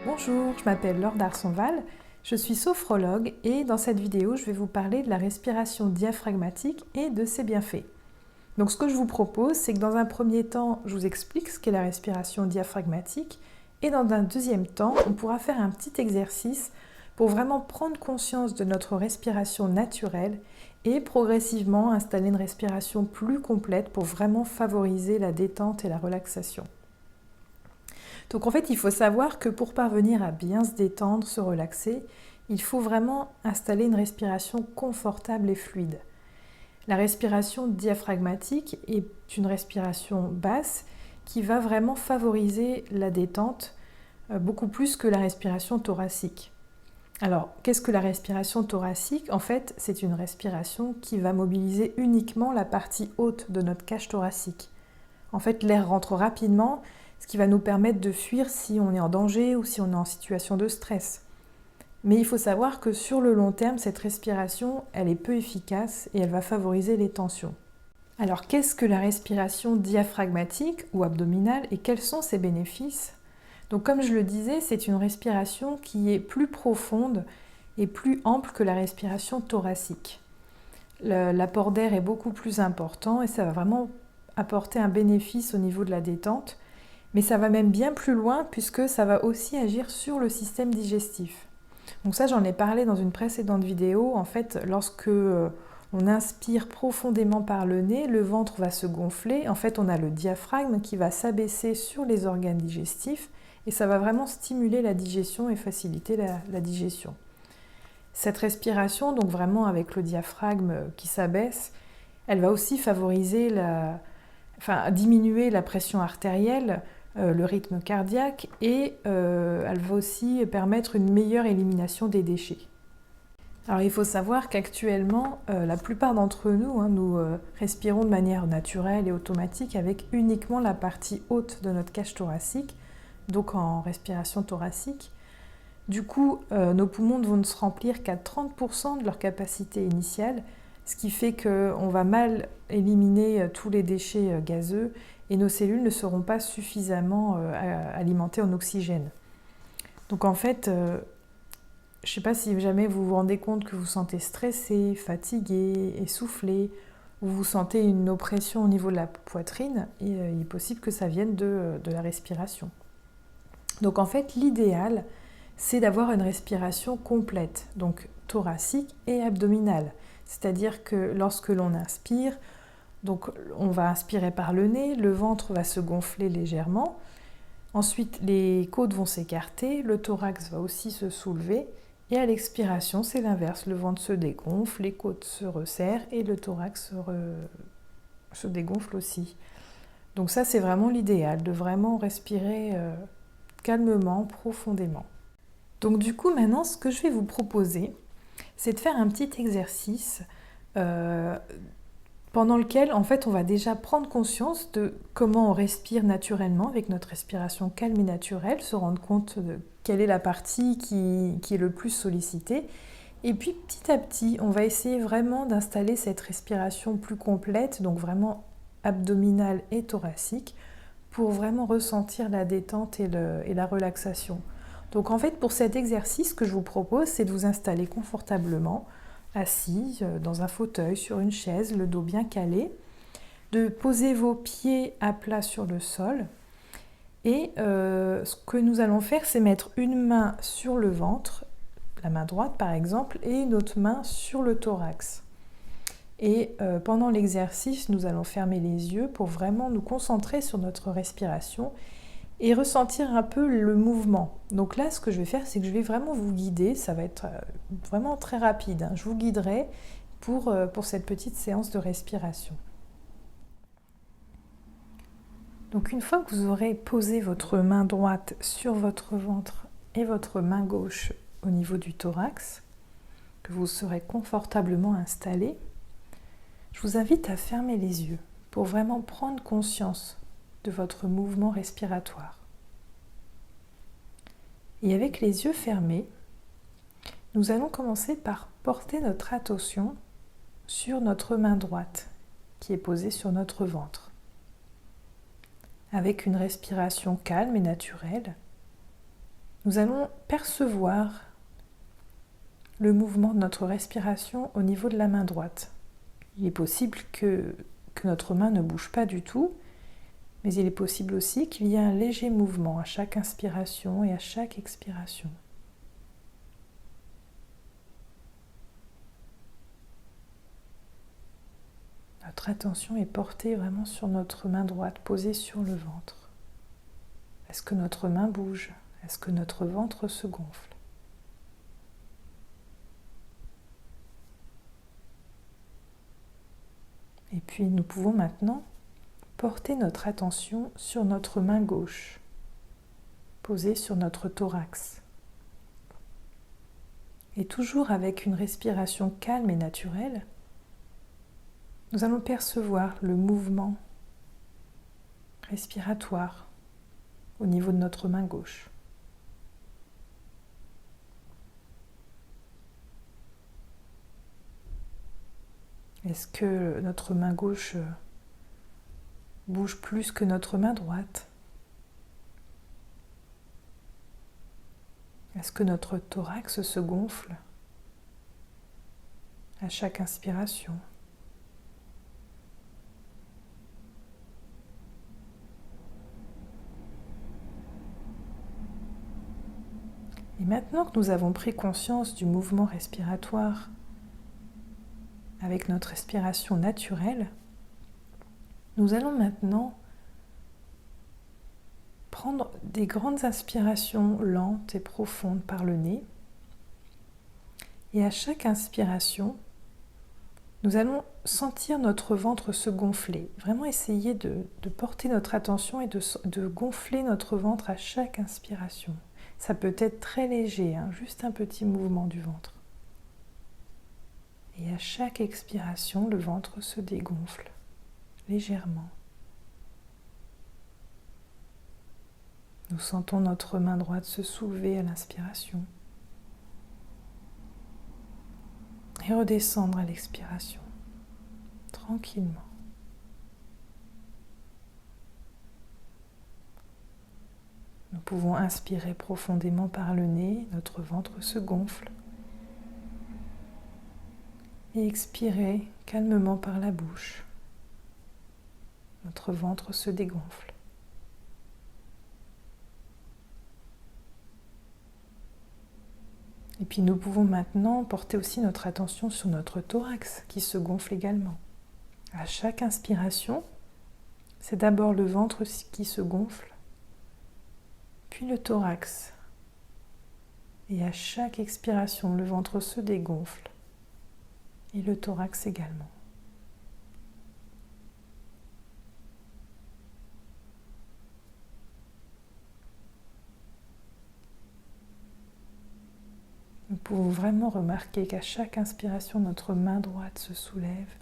Bonjour, je m'appelle Laure d'Arsonval, je suis sophrologue et dans cette vidéo, je vais vous parler de la respiration diaphragmatique et de ses bienfaits. Donc ce que je vous propose, c'est que dans un premier temps, je vous explique ce qu'est la respiration diaphragmatique et dans un deuxième temps, on pourra faire un petit exercice pour vraiment prendre conscience de notre respiration naturelle et progressivement installer une respiration plus complète pour vraiment favoriser la détente et la relaxation. Donc en fait, il faut savoir que pour parvenir à bien se détendre, se relaxer, il faut vraiment installer une respiration confortable et fluide. La respiration diaphragmatique est une respiration basse qui va vraiment favoriser la détente beaucoup plus que la respiration thoracique. Alors, qu'est-ce que la respiration thoracique? En fait, c'est une respiration qui va mobiliser uniquement la partie haute de notre cage thoracique. En fait, l'air rentre rapidement, ce qui va nous permettre de fuir si on est en danger ou si on est en situation de stress. Mais il faut savoir que sur le long terme, cette respiration, elle est peu efficace et elle va favoriser les tensions. Alors, qu'est-ce que la respiration diaphragmatique ou abdominale et quels sont ses bénéfices? Donc, comme je le disais, c'est une respiration qui est plus profonde et plus ample que la respiration thoracique. L'apport d'air est beaucoup plus important et ça va vraiment apporter un bénéfice au niveau de la détente, mais ça va même bien plus loin puisque ça va aussi agir sur le système digestif. Donc ça, j'en ai parlé dans une précédente vidéo. En fait, lorsque on inspire profondément par le nez, le ventre va se gonfler. En fait, on a le diaphragme qui va s'abaisser sur les organes digestifs et ça va vraiment stimuler la digestion et faciliter la digestion. Cette respiration, donc vraiment avec le diaphragme qui s'abaisse, elle va aussi favoriser diminuer la pression artérielle, le rythme cardiaque et elle va aussi permettre une meilleure élimination des déchets. Alors il faut savoir qu'actuellement, la plupart d'entre nous, nous respirons de manière naturelle et automatique avec uniquement la partie haute de notre cage thoracique, donc en respiration thoracique. Du coup, nos poumons ne vont se remplir qu'à 30% de leur capacité initiale, ce qui fait qu'on va mal éliminer tous les déchets gazeux et nos cellules ne seront pas suffisamment alimentées en oxygène. Donc en fait, je ne sais pas si jamais vous vous rendez compte que vous vous sentez stressé, fatigué, essoufflé, ou vous sentez une oppression au niveau de la poitrine, et il est possible que ça vienne de la respiration. Donc en fait, l'idéal, c'est d'avoir une respiration complète, donc thoracique et abdominale. C'est-à-dire que lorsque l'on inspire, donc on va inspirer par le nez, le ventre va se gonfler légèrement, ensuite les côtes vont s'écarter, le thorax va aussi se soulever, et à l'expiration, c'est l'inverse, le ventre se dégonfle, les côtes se resserrent et le thorax se dégonfle aussi. Donc ça, c'est vraiment l'idéal, de vraiment respirer calmement, profondément. Donc du coup, maintenant, ce que je vais vous proposer, c'est de faire un petit exercice pendant lequel, en fait, on va déjà prendre conscience de comment on respire naturellement avec notre respiration calme et naturelle, se rendre compte de quelle est la partie qui est le plus sollicitée. Et puis, petit à petit, on va essayer vraiment d'installer cette respiration plus complète, donc vraiment abdominale et thoracique, pour vraiment ressentir la détente et la relaxation. Donc en fait, pour cet exercice, ce que je vous propose, c'est de vous installer confortablement, assis dans un fauteuil, sur une chaise, le dos bien calé, de poser vos pieds à plat sur le sol. Et ce que nous allons faire, c'est mettre une main sur le ventre, la main droite par exemple, et une autre main sur le thorax. Et pendant l'exercice, nous allons fermer les yeux pour vraiment nous concentrer sur notre respiration et ressentir un peu le mouvement. Donc là, ce que je vais faire, c'est que je vais vraiment vous guider. Ça va être vraiment très rapide. Je vous guiderai pour cette petite séance de respiration. Donc une fois que vous aurez posé votre main droite sur votre ventre et votre main gauche au niveau du thorax, que vous serez confortablement installé, je vous invite à fermer les yeux pour vraiment prendre conscience de votre mouvement respiratoire. Et avec les yeux fermés, nous allons commencer par porter notre attention sur notre main droite qui est posée sur notre ventre. Avec une respiration calme et naturelle, nous allons percevoir le mouvement de notre respiration au niveau de la main droite. Il est possible que notre main ne bouge pas du tout, mais il est possible aussi qu'il y ait un léger mouvement à chaque inspiration et à chaque expiration. Notre attention est portée vraiment sur notre main droite, posée sur le ventre. Est-ce que notre main bouge? Est-ce que notre ventre se gonfle? Et puis nous pouvons maintenant porter notre attention sur notre main gauche, posée sur notre thorax. Et toujours avec une respiration calme et naturelle, nous allons percevoir le mouvement respiratoire au niveau de notre main gauche. Est-ce que notre main gauche bouge plus que notre main droite? Est-ce que notre thorax se gonfle à chaque inspiration? Et maintenant que nous avons pris conscience du mouvement respiratoire avec notre respiration naturelle, nous allons maintenant prendre des grandes inspirations lentes et profondes par le nez. Et à chaque inspiration, nous allons sentir notre ventre se gonfler. Vraiment essayer de porter notre attention et de gonfler notre ventre à chaque inspiration. Ça peut être très léger, juste un petit mouvement du ventre. Et à chaque expiration, le ventre se dégonfle légèrement. Nous sentons notre main droite se soulever à l'inspiration et redescendre à l'expiration, tranquillement. Nous pouvons inspirer profondément par le nez, notre ventre se gonfle. Et expirer calmement par la bouche. Notre ventre se dégonfle. Et puis nous pouvons maintenant porter aussi notre attention sur notre thorax qui se gonfle également. À chaque inspiration, c'est d'abord le ventre qui se gonfle, puis le thorax. Et à chaque expiration, le ventre se dégonfle et le thorax également. Nous pouvons vraiment remarquer qu'à chaque inspiration, notre main droite se soulève,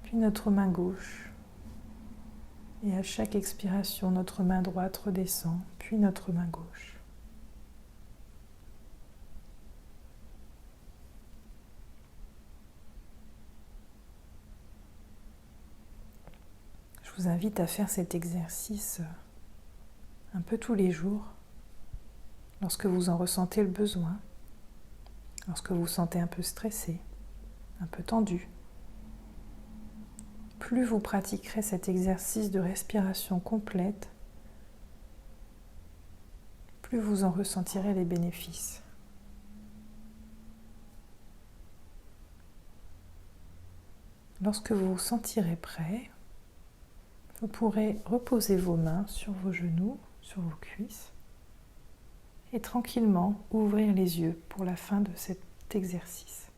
puis notre main gauche. Et à chaque expiration, notre main droite redescend, puis notre main gauche. Je vous invite à faire cet exercice un peu tous les jours, lorsque vous en ressentez le besoin, lorsque vous vous sentez un peu stressé, un peu tendu. Plus vous pratiquerez cet exercice de respiration complète, plus vous en ressentirez les bénéfices. Lorsque vous vous sentirez prêt, vous pourrez reposer vos mains sur vos genoux, sur vos cuisses, et tranquillement ouvrir les yeux pour la fin de cet exercice.